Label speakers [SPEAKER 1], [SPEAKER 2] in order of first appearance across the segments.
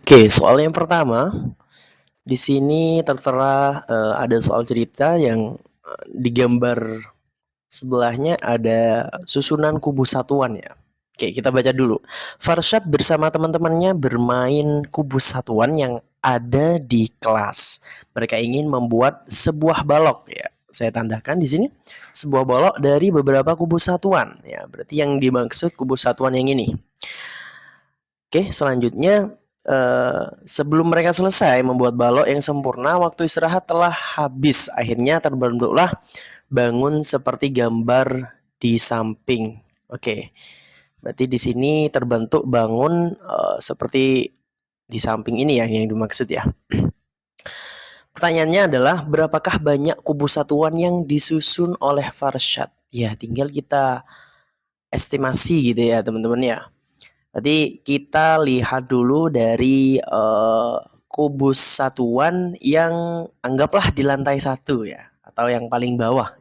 [SPEAKER 1] Oke, soal yang pertama, di sini tertera, ada soal cerita yang, di gambar sebelahnya ada susunan kubus satuan ya. Oke, kita baca dulu. Farshad bersama teman-temannya bermain kubus satuan yang ada di kelas. Mereka ingin membuat sebuah balok ya. Saya tandahkan di sini sebuah balok dari beberapa kubus satuan ya. Berarti yang dimaksud kubus satuan yang ini. Oke, selanjutnya sebelum mereka selesai membuat balok yang sempurna, waktu istirahat telah habis. Akhirnya terbentuklah bangun seperti gambar di samping. Oke, berarti di sini terbentuk bangun seperti di samping ini ya yang dimaksud ya. Pertanyaannya adalah berapakah banyak kubus satuan yang disusun oleh Farshad? Ya, tinggal kita estimasi gitu ya teman-teman ya. Jadi kita lihat dulu dari kubus satuan yang anggaplah di lantai 1 ya, atau yang paling bawah.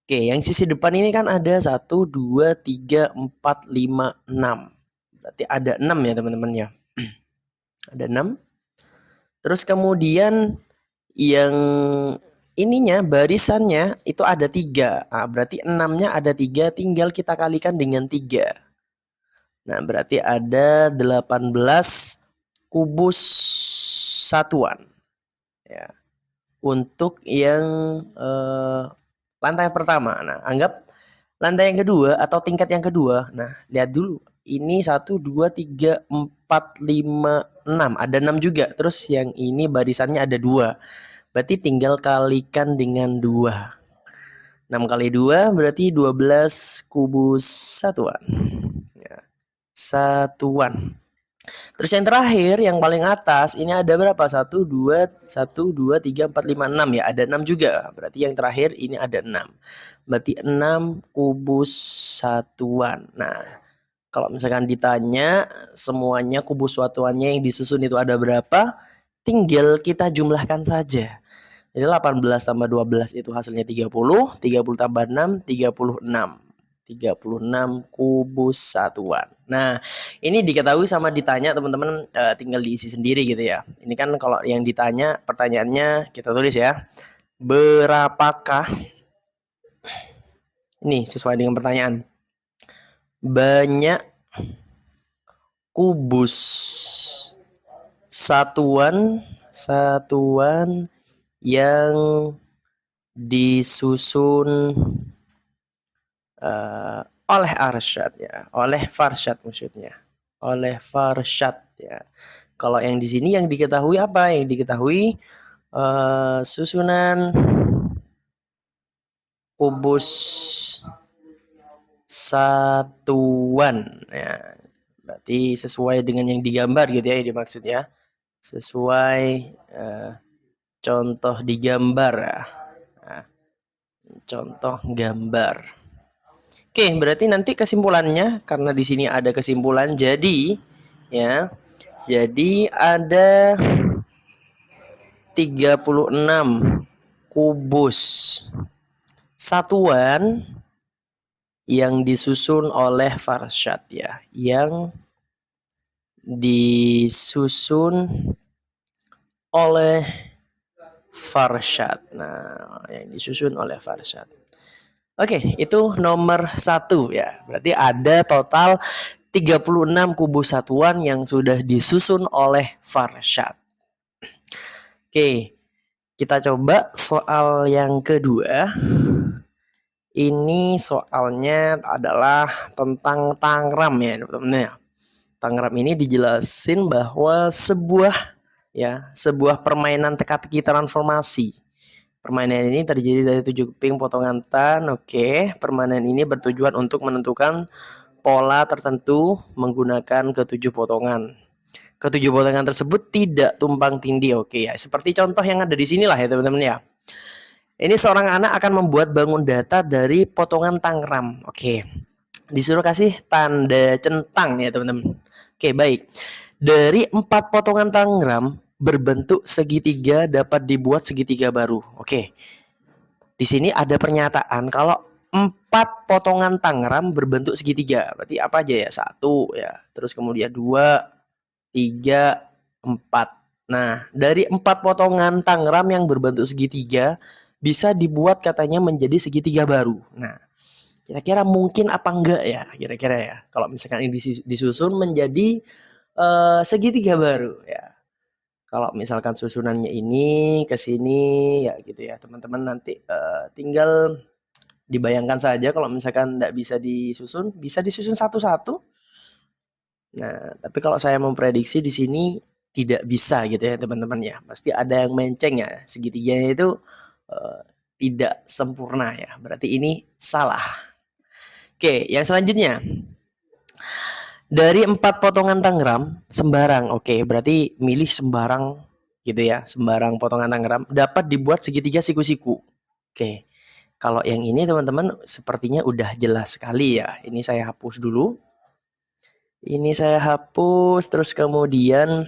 [SPEAKER 1] Oke, yang sisi depan ini kan ada 1, 2, 3, 4, 5, 6. Berarti ada 6 ya teman-teman ya. Ada 6. Terus kemudian yang ininya barisannya itu ada 3. Nah, berarti 6-nya ada 3, tinggal kita kalikan dengan 3. Nah, berarti ada 18 kubus satuan ya. Untuk yang lantai pertama. Nah, anggap lantai yang kedua atau tingkat yang kedua. Nah, lihat dulu. Ini 1 2 3 4 5 6. Ada 6 juga. Terus yang ini barisannya ada 2. Berarti tinggal kalikan dengan 2. 6 kali 2 berarti 12 kubus satuan. Ya. Satuan. Terus yang terakhir, yang paling atas, ini ada berapa? 1, 2, 3, 4, 5, 6 ya. Ada 6 juga. Berarti yang terakhir ini ada 6. Berarti 6 kubus satuan. Nah, kalau misalkan ditanya semuanya kubus satuannya yang disusun itu ada berapa, tinggal kita jumlahkan saja. Jadi 18 tambah 12 itu hasilnya 30, 30 tambah 6, 36. 36 kubus satuan. Nah, ini diketahui sama ditanya teman-teman tinggal diisi sendiri gitu ya. Ini kan kalau yang ditanya pertanyaannya kita tulis ya. Berapakah ini sesuai dengan pertanyaan. Banyak kubus satuan yang disusun oleh Arsyad ya, oleh Farshad maksudnya, oleh Farshad ya. Kalau yang di sini yang diketahui apa? Yang diketahui susunan kubus satuan ya. Berarti sesuai dengan yang digambar gitu ya, yang dimaksud ya. Sesuai contoh digambar ya. Nah, contoh gambar. Oke, berarti nanti kesimpulannya karena di sini ada kesimpulan jadi ya. Jadi ada 36 kubus satuan yang disusun oleh Farshad ya, yang disusun oleh Farshad. Nah, yang disusun oleh Farshad. Oke, itu nomor 1 ya. Berarti ada total 36 kubus satuan yang sudah disusun oleh Farshad. Oke, kita coba soal yang kedua. Ini soalnya adalah tentang tangram ya, teman-teman ya. Tangram ini dijelasin bahwa sebuah permainan teka-teki transformasi. Permainan ini terdiri dari 7 keping potongan tan. Oke, permainan ini bertujuan untuk menentukan pola tertentu menggunakan ketujuh potongan. Ketujuh potongan tersebut tidak tumpang tindih. Oke ya, seperti contoh yang ada di sinilah ya teman-teman ya. Ini seorang anak akan membuat bangun data dari potongan tangram. Oke, disuruh kasih tanda centang ya teman-teman. Oke, baik. Dari 4 potongan tangram berbentuk segitiga dapat dibuat segitiga baru. Oke. Di sini ada pernyataan kalau 4 potongan tangram berbentuk segitiga. Berarti apa aja ya? 1 ya. Terus kemudian 2, 3, 4. Nah, dari 4 potongan tangram yang berbentuk segitiga bisa dibuat katanya menjadi segitiga baru. Nah, kira-kira mungkin apa enggak ya? Kira-kira ya. Kalau misalkan ini disusun menjadi segitiga baru ya. Kalau misalkan susunannya ini ke sini ya gitu ya, teman-teman nanti tinggal dibayangkan saja kalau misalkan enggak bisa disusun satu-satu. Nah, tapi kalau saya memprediksi di sini tidak bisa gitu ya teman-teman ya. Pasti ada yang menceng ya. Segitiganya itu tidak sempurna ya. Berarti ini salah. Oke, yang selanjutnya. Dari 4 potongan tangram sembarang. Oke, berarti milih sembarang gitu ya. Sembarang potongan tangram dapat dibuat segitiga siku-siku. Oke. Kalau yang ini teman-teman sepertinya udah jelas sekali ya. Ini saya hapus dulu. Ini saya hapus, terus kemudian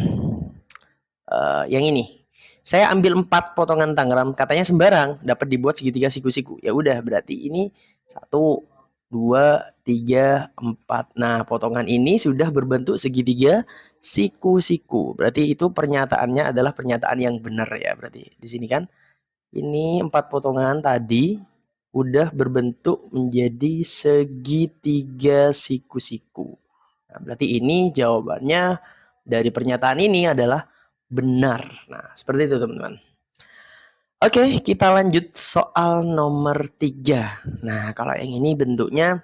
[SPEAKER 1] yang ini. Saya ambil 4 potongan tangram, katanya sembarang, dapat dibuat segitiga siku-siku. Ya udah, berarti ini 1, 2, 3, 4. Nah, potongan ini sudah berbentuk segitiga siku-siku. Berarti itu pernyataannya adalah pernyataan yang benar ya. Berarti di sini kan ini 4 potongan tadi udah berbentuk menjadi segitiga siku-siku. Nah, berarti ini jawabannya dari pernyataan ini adalah benar. Nah, seperti itu teman-teman. Oke, kita lanjut soal nomor 3. Nah, kalau yang ini bentuknya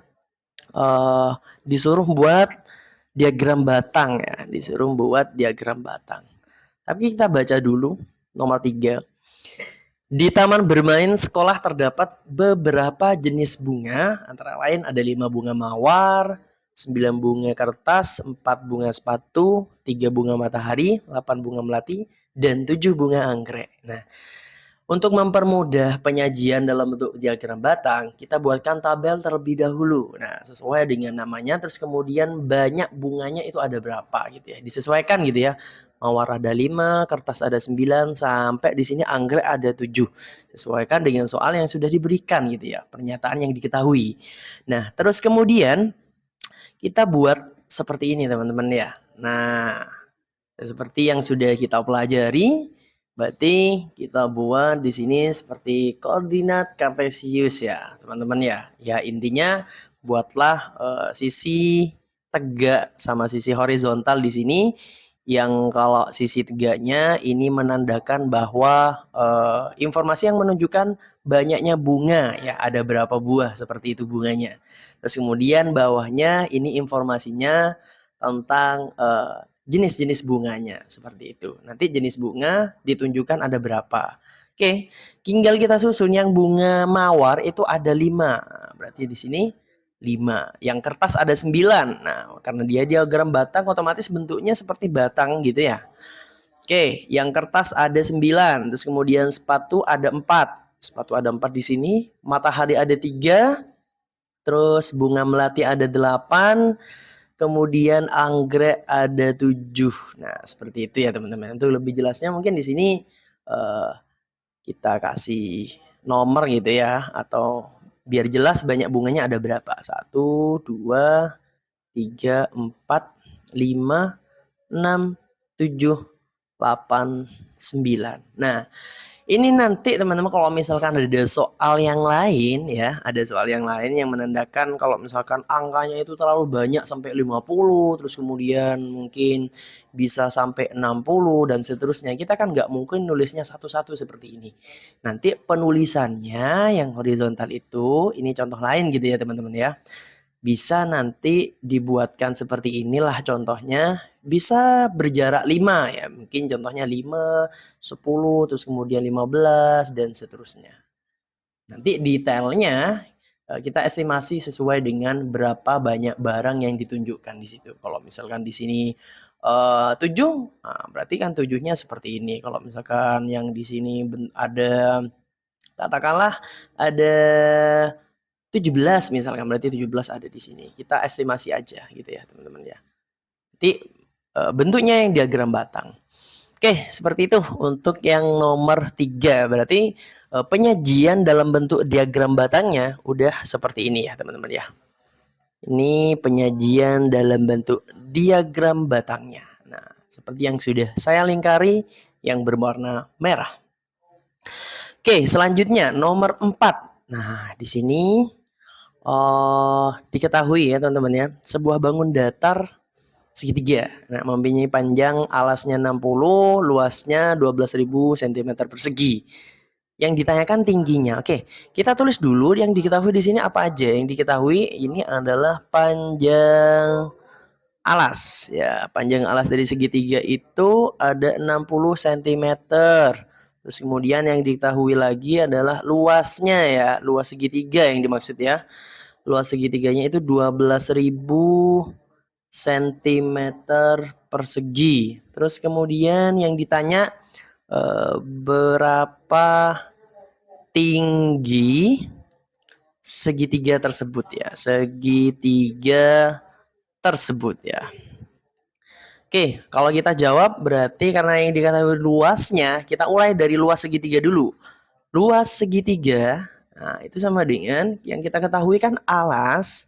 [SPEAKER 1] disuruh buat diagram batang ya. Disuruh buat diagram batang. Tapi kita baca dulu nomor 3. Di taman bermain sekolah terdapat beberapa jenis bunga, antara lain ada 5 bunga mawar, 9 bunga kertas, 4 bunga sepatu, 3 bunga matahari, 8 bunga melati, dan 7 bunga anggrek. Nah, untuk mempermudah penyajian dalam bentuk diagram batang, kita buatkan tabel terlebih dahulu. Nah, sesuai dengan namanya, terus kemudian banyak bunganya itu ada berapa gitu ya. Disesuaikan gitu ya. Mawar ada 5, kertas ada 9, sampai di sini anggrek ada 7. Sesuaikan dengan soal yang sudah diberikan gitu ya, pernyataan yang diketahui. Nah, terus kemudian kita buat seperti ini teman-teman ya. Nah, seperti yang sudah kita pelajari, berarti kita buat di sini seperti koordinat kartesius ya, teman-teman ya. Ya, intinya buatlah sisi tegak sama sisi horizontal di sini, yang kalau sisi tegaknya ini menandakan bahwa informasi yang menunjukkan banyaknya bunga ya, ada berapa buah seperti itu bunganya. Terus kemudian bawahnya ini informasinya tentang jenis-jenis bunganya seperti itu. Nanti jenis bunga ditunjukkan ada berapa. Oke, tinggal kita susun. Yang bunga mawar itu ada 5. Berarti di sini 5. Yang kertas ada 9. Nah, karena dia diagram batang otomatis bentuknya seperti batang gitu ya. Oke, yang kertas ada 9. Terus kemudian sepatu ada 4. Sepatu ada 4 di sini. Matahari ada 3. Terus bunga melati ada 8. Kemudian anggrek ada 7. Nah, seperti itu ya teman-teman. Untuk lebih jelasnya mungkin di sini kita kasih nomor gitu ya, atau biar jelas banyak bunganya ada berapa. 1, 2, 3, 4, 5, 6, 7, 8, 9. Nah, ini nanti teman-teman kalau misalkan ada soal yang lain ya, ada soal yang lain yang menandakan kalau misalkan angkanya itu terlalu banyak sampai 50, terus kemudian mungkin bisa sampai 60 dan seterusnya. Kita kan nggak mungkin nulisnya satu-satu seperti ini. Nanti penulisannya yang horizontal itu, ini contoh lain gitu ya teman-teman ya. Bisa nanti dibuatkan seperti inilah contohnya, bisa berjarak 5 ya, mungkin contohnya 5, 10, terus kemudian 15 dan seterusnya. Nanti detailnya kita estimasi sesuai dengan berapa banyak barang yang ditunjukkan di situ. Kalau misalkan di sini 7, nah berarti kan 7-nya seperti ini. Kalau misalkan yang di sini ada, katakanlah ada 17 misalkan, berarti 17 ada di sini. Kita estimasi aja gitu ya teman-teman ya. Nanti bentuknya yang diagram batang. Oke, seperti itu untuk yang nomor 3. Berarti penyajian dalam bentuk diagram batangnya udah seperti ini ya teman-teman ya. Ini penyajian dalam bentuk diagram batangnya. Nah, seperti yang sudah saya lingkari yang berwarna merah. Oke, selanjutnya nomor 4. Nah, di sini diketahui ya teman-teman ya, sebuah bangun datar segitiga. Nah, mempunyai panjang alasnya 60, luasnya 12.000 cm persegi. Yang ditanyakan tingginya. Oke, kita tulis dulu yang diketahui di sini apa aja. Yang diketahui ini adalah panjang alas ya. Panjang alas dari segitiga itu ada 60 cm. Terus kemudian yang diketahui lagi adalah luasnya ya, luas segitiga yang dimaksud ya. Luas segitiganya itu 12.000 cm persegi. Terus kemudian yang ditanya berapa tinggi segitiga tersebut ya. Segitiga tersebut ya. Oke, kalau kita jawab berarti karena yang diketahui luasnya, kita mulai dari luas segitiga dulu. Luas segitiga, nah itu sama dengan yang kita ketahui kan alas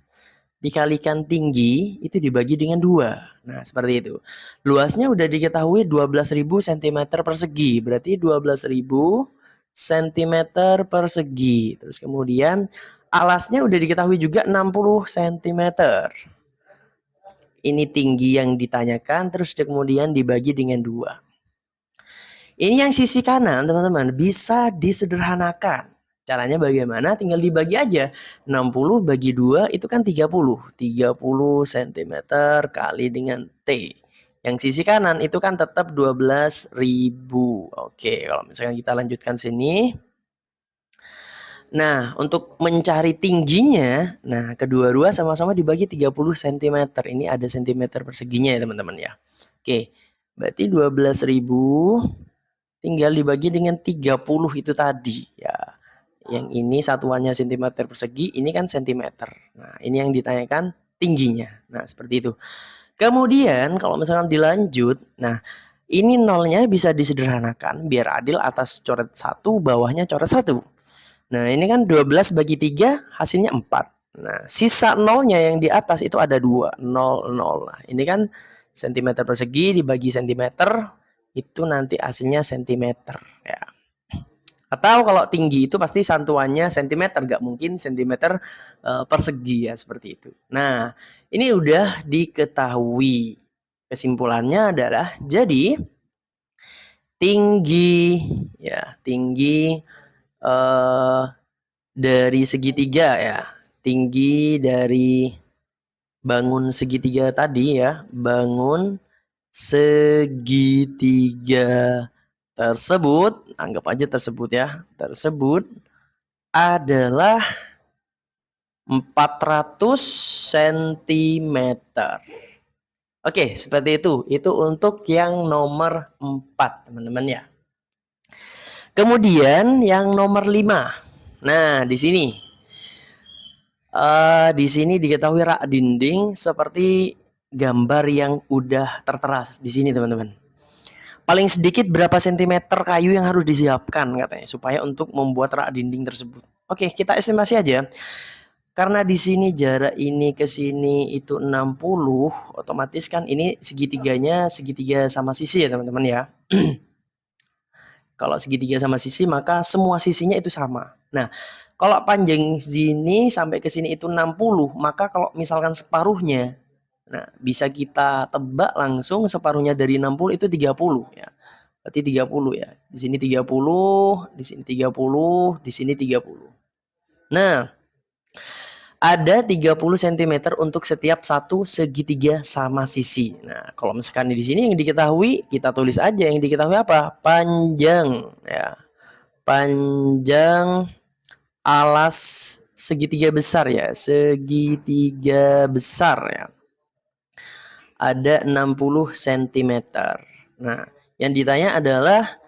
[SPEAKER 1] dikalikan tinggi itu dibagi dengan 2. Nah, seperti itu. Luasnya udah diketahui 12.000 cm persegi, berarti 12.000 cm persegi. Terus kemudian alasnya udah diketahui juga 60 cm. Ini tinggi yang ditanyakan, terus kemudian dibagi dengan 2. Ini yang sisi kanan, teman-teman, bisa disederhanakan. Caranya bagaimana? Tinggal dibagi aja. 60 bagi 2 itu kan 30. 30 cm kali dengan T. Yang sisi kanan itu kan tetap 12.000. Oke, kalau misalkan kita lanjutkan sini. Nah, untuk mencari tingginya, nah kedua-dua sama-sama dibagi 30 cm. Ini ada cm perseginya ya teman-teman ya. Oke, berarti 12.000 tinggal dibagi dengan 30 itu tadi ya. Yang ini satuannya cm persegi, ini kan cm. Nah, ini yang ditanyakan tingginya. Nah, seperti itu. Kemudian kalau misalkan dilanjut, nah ini nolnya bisa disederhanakan biar adil, atas coret 1, bawahnya coret 1. Nah, ini kan 12 bagi 3 hasilnya 4. Nah, sisa nolnya yang di atas itu ada 2, 0, 0. Nah, ini kan cm persegi dibagi cm, itu nanti hasilnya cm ya. Atau kalau tinggi itu pasti satuannya cm, gak mungkin cm persegi ya, seperti itu. Nah, ini udah diketahui. Kesimpulannya adalah jadi tinggi ya, tinggi dari segitiga ya, tinggi dari bangun segitiga tadi ya, bangun segitiga tersebut, anggap aja tersebut ya, tersebut adalah 400 cm. Oke, seperti itu. Itu untuk yang nomor 4, teman-teman ya. Kemudian yang nomor 5. Nah, di sini. Di sini diketahui rak dinding seperti gambar yang udah tertera di sini, teman-teman. Paling sedikit berapa sentimeter kayu yang harus disiapkan katanya supaya untuk membuat rak dinding tersebut. Oke, kita estimasi aja. Karena di sini jarak ini ke sini itu 60, otomatis kan ini segitiganya segitiga sama sisi ya, teman-teman ya. Kalau segitiga sama sisi maka semua sisinya itu sama. Nah, kalau panjang sini sampai ke sini itu 60, maka kalau misalkan separuhnya, nah bisa kita tebak langsung separuhnya dari 60 itu 30 ya. Berarti 30 ya. Di sini 30, di sini 30, di sini 30. Nah, ada 30 cm untuk setiap satu segitiga sama sisi. Nah, kalau misalkan di sini yang diketahui, kita tulis aja yang diketahui apa? Panjang ya. Panjang alas segitiga besar ya, segitiga besar ya. Ada 60 cm. Nah, yang ditanya adalah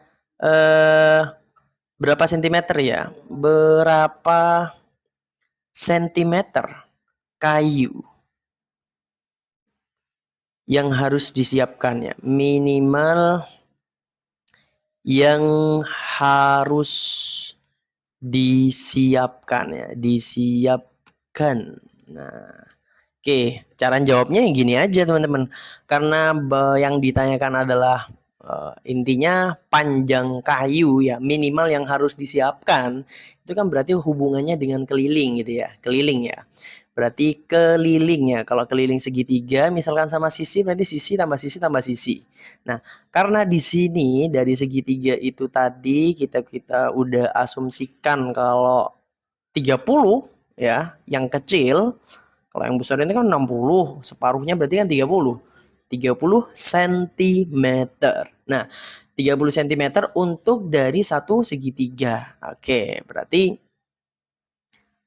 [SPEAKER 1] berapa sentimeter ya? Berapa sentimeter kayu yang harus disiapkan ya? Minimal yang harus disiapkan ya, disiapkan. Nah, Oke, cara jawabnya gini aja teman-teman. Karena yang ditanyakan adalah intinya panjang kayu ya, minimal yang harus disiapkan. Itu kan berarti hubungannya dengan keliling gitu ya. Keliling ya. Berarti keliling ya. Kalau keliling segitiga misalkan sama sisi berarti sisi tambah sisi tambah sisi. Nah, karena di sini dari segitiga itu tadi kita udah asumsikan kalau 30 ya, yang kecil. Kalau yang besar ini kan 60, separuhnya berarti kan 30. 30 cm. Nah, 30 cm untuk dari satu segitiga. Oke, berarti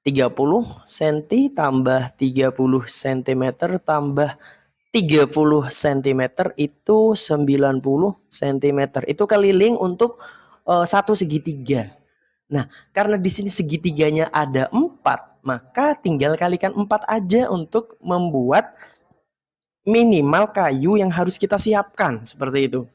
[SPEAKER 1] 30 cm tambah 30 cm tambah 30 cm itu 90 cm. Itu keliling untuk satu segitiga. Nah, karena di sini segitiganya ada 4, maka tinggal kalikan 4 aja untuk membuat minimal kayu yang harus kita siapkan. Seperti itu.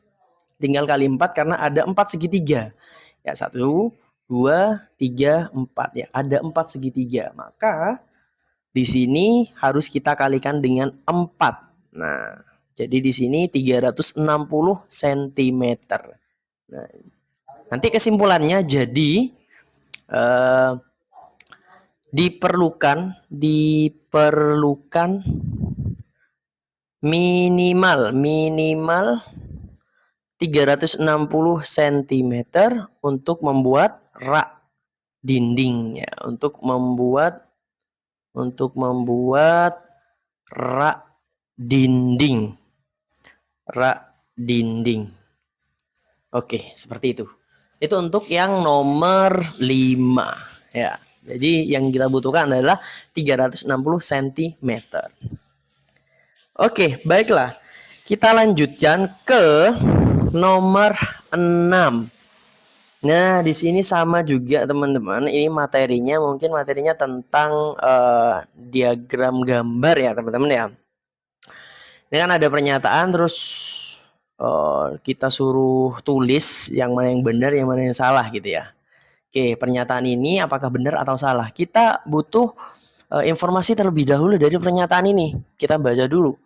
[SPEAKER 1] Tinggal kali 4 karena ada 4 segitiga. Ya, 1, 2, 3, 4. Ya, ada 4 segitiga. Maka di sini harus kita kalikan dengan 4. Nah, jadi di sini 360 cm. Nah, nanti kesimpulannya jadi diperlukan minimal 360 cm untuk membuat rak dinding ya, untuk membuat rak dinding. Oke, seperti itu. Itu untuk yang nomor 5 ya. Jadi yang kita butuhkan adalah 360 cm. Oke, baiklah. Kita lanjutkan ke nomor 6. Nah, di sini sama juga teman-teman. Ini mungkin materinya tentang diagram gambar ya, teman-teman ya. Ini kan ada pernyataan terus kita suruh tulis yang mana yang benar, yang mana yang salah gitu ya. Oke, pernyataan ini apakah benar atau salah? Kita butuh informasi terlebih dahulu dari pernyataan ini. Kita baca dulu.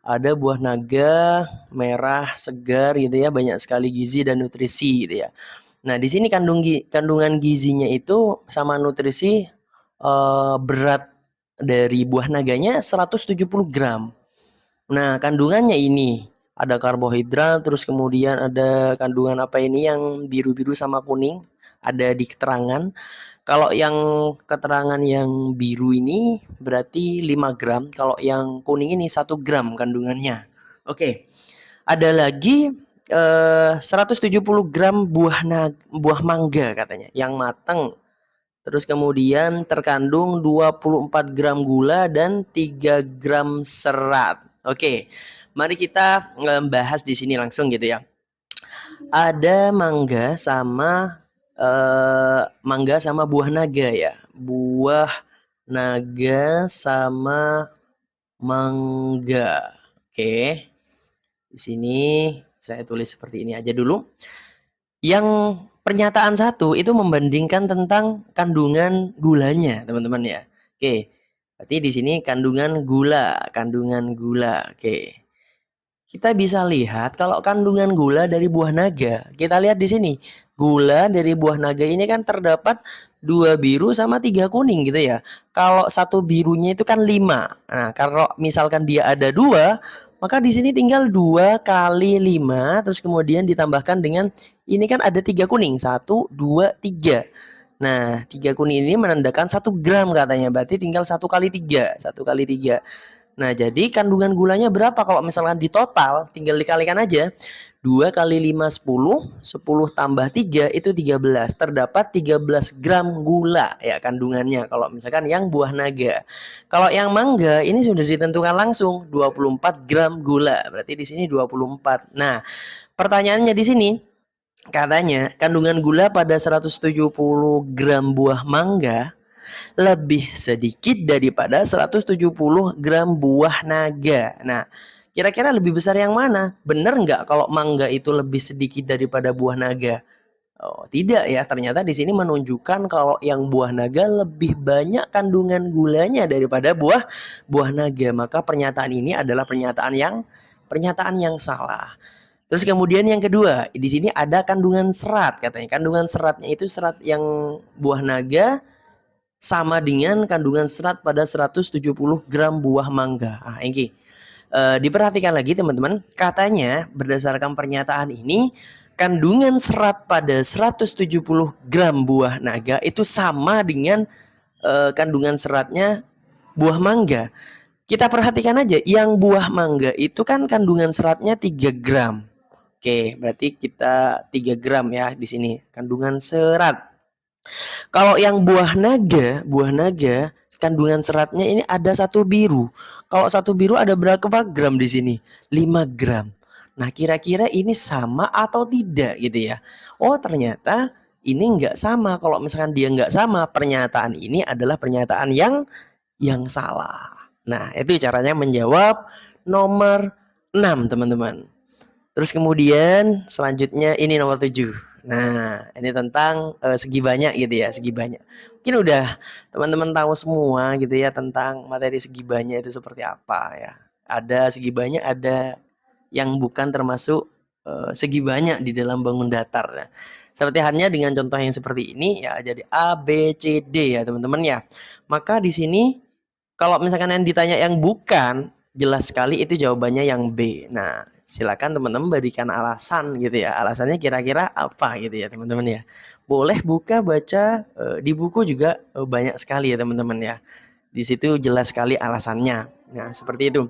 [SPEAKER 1] Ada buah naga merah segar gitu ya, banyak sekali gizi dan nutrisi gitu ya. Nah, di sini kandungan gizinya itu sama nutrisi berat dari buah naganya 170 gram. Nah, kandungannya ini ada karbohidrat, terus kemudian ada kandungan apa ini yang biru-biru sama kuning, ada di keterangan. Kalau yang keterangan yang biru ini berarti 5 gram, kalau yang kuning ini 1 gram kandungannya. Oke. Ada lagi 170 gram buah mangga katanya yang matang. Terus kemudian terkandung 24 gram gula dan 3 gram serat. Oke. Mari kita bahas di sini langsung gitu ya. Ada mangga sama buah naga ya. Buah naga sama mangga. Oke. Di sini saya tulis seperti ini aja dulu. Yang pernyataan satu itu membandingkan tentang kandungan gulanya, teman-teman ya. Oke. Berarti di sini kandungan gula. Oke. Kita bisa lihat kalau kandungan gula dari buah naga. Kita lihat di sini. Gula dari buah naga ini kan terdapat 2 biru sama 3 kuning gitu ya. Kalau satu birunya itu kan 5. Nah, kalau misalkan dia ada 2, maka di sini tinggal 2 kali 5 terus kemudian ditambahkan dengan ini kan ada 3 kuning. 1, 2, 3. Nah, 3 kuning ini menandakan 1 gram katanya. Berarti tinggal 1 kali 3. 1 kali 3. Nah, jadi kandungan gulanya berapa? Kalau misalkan di total, tinggal dikalikan aja. 2 kali 5, 10. 10 tambah 3 itu 13. Terdapat 13 gram gula ya kandungannya. Kalau misalkan yang buah naga. Kalau yang mangga ini sudah ditentukan langsung. 24 gram gula. Berarti di sini 24. Nah, pertanyaannya di sini. Katanya kandungan gula pada 170 gram buah mangga lebih sedikit daripada 170 gram buah naga. Nah, kira-kira lebih besar yang mana? Bener nggak kalau mangga itu lebih sedikit daripada buah naga? Oh, tidak ya. Ternyata di sini menunjukkan kalau yang buah naga lebih banyak kandungan gulanya daripada buah naga. Maka pernyataan ini adalah pernyataan yang salah. Terus kemudian yang kedua, di sini ada kandungan serat katanya. Kandungan seratnya itu serat yang buah naga sama dengan kandungan serat pada 170 gram buah mangga. Ah, ini diperhatikan lagi teman-teman. Katanya berdasarkan pernyataan ini, kandungan serat pada 170 gram buah naga itu sama dengan kandungan seratnya buah mangga. Kita perhatikan aja, yang buah mangga itu kan kandungan seratnya 3 gram. Oke, berarti kita 3 gram ya di sini kandungan serat. Kalau yang buah naga kandungan seratnya ini ada satu biru. Kalau satu biru ada berapa gram di sini? 5 gram. Nah, kira-kira ini sama atau tidak gitu ya? Oh, ternyata ini nggak sama. Kalau misalkan dia nggak sama, pernyataan ini adalah pernyataan yang salah. Nah, itu caranya menjawab nomor 6, teman-teman. Terus kemudian selanjutnya ini nomor 7. Nah, ini tentang segi banyak gitu ya, segi banyak. Mungkin udah teman-teman tahu semua gitu ya tentang materi segi banyak itu seperti apa ya. Ada segi banyak, ada yang bukan termasuk segi banyak di dalam bangun datar. Nah, seperti halnya dengan contoh yang seperti ini ya, jadi A, B, C, D ya teman-teman ya. Maka di sini kalau misalkan yang ditanya yang bukan, jelas sekali itu jawabannya yang B. Nah, silakan teman-teman berikan alasan gitu ya. Alasannya kira-kira apa gitu ya teman-teman ya. Boleh buka baca di buku juga banyak sekali ya teman-teman ya. Di situ jelas sekali alasannya. Nah, seperti itu.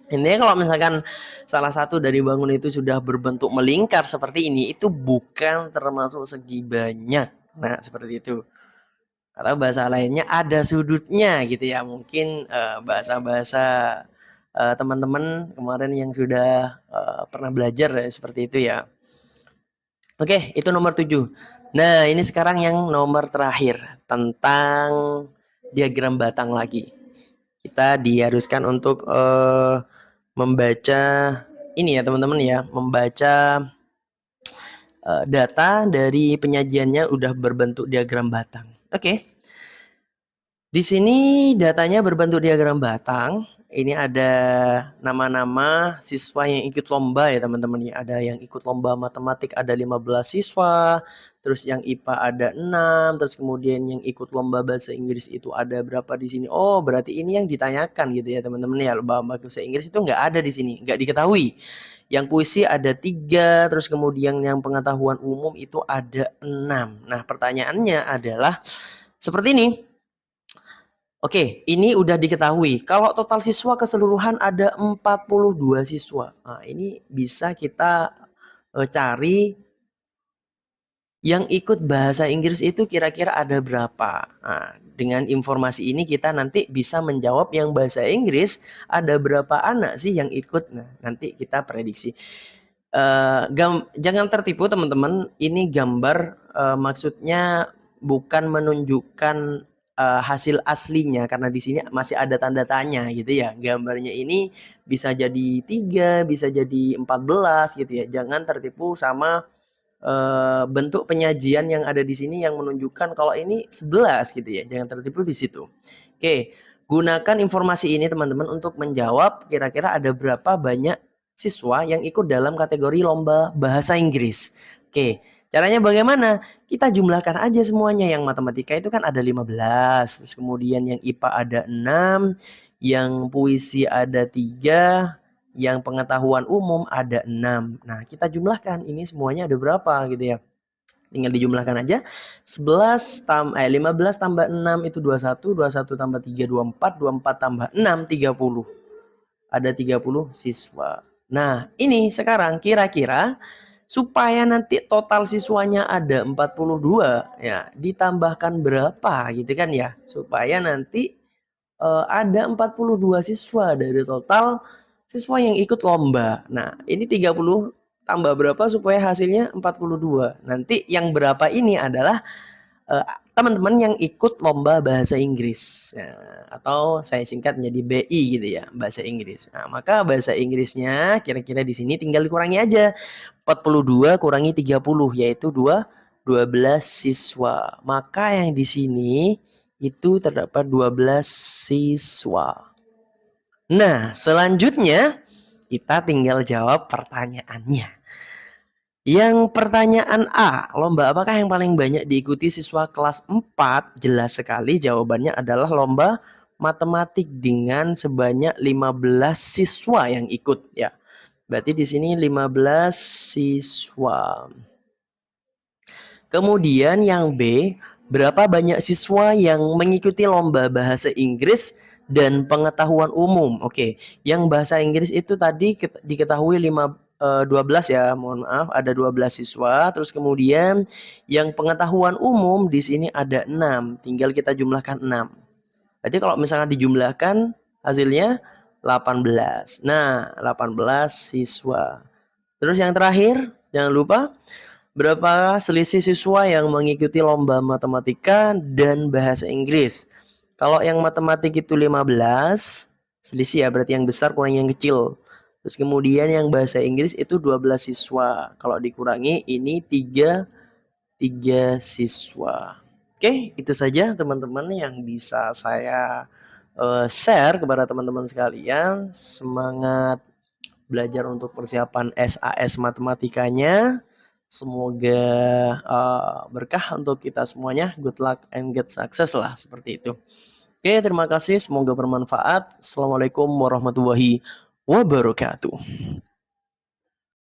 [SPEAKER 1] Ini kalau misalkan salah satu dari bangun itu sudah berbentuk melingkar seperti ini, itu bukan termasuk segi banyak. Nah, seperti itu. Atau bahasa lainnya ada sudutnya gitu ya. Mungkin bahasa-bahasa teman-teman kemarin yang sudah pernah belajar ya, seperti itu ya. Oke, itu nomor 7. Nah, ini sekarang yang nomor terakhir tentang diagram batang lagi. Kita diharuskan untuk membaca ini ya teman-teman ya, membaca data dari penyajiannya udah berbentuk diagram batang. Oke. Di sini datanya berbentuk diagram batang. Ini ada nama-nama siswa yang ikut lomba ya teman-teman ya. Ada yang ikut lomba matematik ada 15 siswa, terus yang IPA ada 6, terus kemudian yang ikut lomba bahasa Inggris itu ada berapa di sini. Oh, berarti ini yang ditanyakan gitu ya teman-teman ya. Lomba bahasa Inggris itu nggak ada di sini, nggak diketahui. Yang puisi ada 3, terus kemudian yang pengetahuan umum itu ada 6. Nah, pertanyaannya adalah seperti ini. Oke, ini udah diketahui. Kalau total siswa keseluruhan ada 42 siswa. Nah, ini bisa kita cari yang ikut bahasa Inggris itu kira-kira ada berapa. Nah, dengan informasi ini kita nanti bisa menjawab yang bahasa Inggris ada berapa anak sih yang ikut. Nah, nanti kita prediksi. Jangan tertipu teman-teman, ini gambar maksudnya bukan menunjukkan hasil aslinya karena di sini masih ada tanda tanya gitu ya. Gambarnya ini bisa jadi 3, bisa jadi 14 gitu ya. Jangan tertipu sama bentuk penyajian yang ada di sini yang menunjukkan kalau ini 11 gitu ya. Jangan tertipu di situ. Oke, gunakan informasi ini teman-teman untuk menjawab kira-kira ada berapa banyak siswa yang ikut dalam kategori lomba bahasa Inggris. Oke, caranya bagaimana? Kita jumlahkan aja semuanya. Yang matematika itu kan ada 15, terus kemudian yang IPA ada 6, yang puisi ada 3, yang pengetahuan umum ada 6. Nah, kita jumlahkan ini semuanya ada berapa gitu ya. Tinggal dijumlahkan aja. 15 tambah 6 itu 21, 21 tambah 3 24, 24 tambah 6 30. Ada 30 siswa. Nah, ini sekarang kira-kira supaya nanti total siswanya ada 42 ya, ditambahkan berapa gitu kan ya. Supaya nanti ada 42 siswa dari total siswa yang ikut lomba. Nah, ini 30 tambah berapa supaya hasilnya 42. Nanti yang berapa ini adalah teman-teman yang ikut lomba bahasa Inggris. Nah, atau saya singkat menjadi BI gitu ya, bahasa Inggris. Nah, maka bahasa Inggrisnya kira-kira di sini tinggal dikurangi aja. 42 kurangi 30 yaitu 20. 12 siswa. Maka yang di sini itu terdapat 12 siswa. Nah, selanjutnya kita tinggal jawab pertanyaannya. Yang pertanyaan A, lomba apakah yang paling banyak diikuti siswa kelas 4? Jelas sekali jawabannya adalah lomba matematik dengan sebanyak 15 siswa yang ikut ya. Berarti di sini 15 siswa. Kemudian yang B, berapa banyak siswa yang mengikuti lomba bahasa Inggris dan pengetahuan umum? Oke, yang bahasa Inggris itu tadi diketahui 12 ya, mohon maaf, ada 12 siswa. Terus kemudian yang pengetahuan umum di sini ada 6, tinggal kita jumlahkan 6. Jadi kalau misalnya dijumlahkan hasilnya 18. Nah, 18 siswa. Terus yang terakhir, jangan lupa berapa selisih siswa yang mengikuti lomba matematika dan bahasa Inggris? Kalau yang matematik itu 15, selisih ya, berarti yang besar kurang yang kecil. Terus kemudian yang bahasa Inggris itu 12 siswa. Kalau dikurangi ini 3 siswa. Oke, itu saja teman-teman yang bisa saya share kepada teman-teman sekalian. Semangat belajar untuk persiapan SAS matematikanya. Semoga berkah untuk kita semuanya. Good luck and get success lah, seperti itu. Oke, terima kasih. Semoga bermanfaat. Assalamualaikum warahmatullahi wabarakatuh.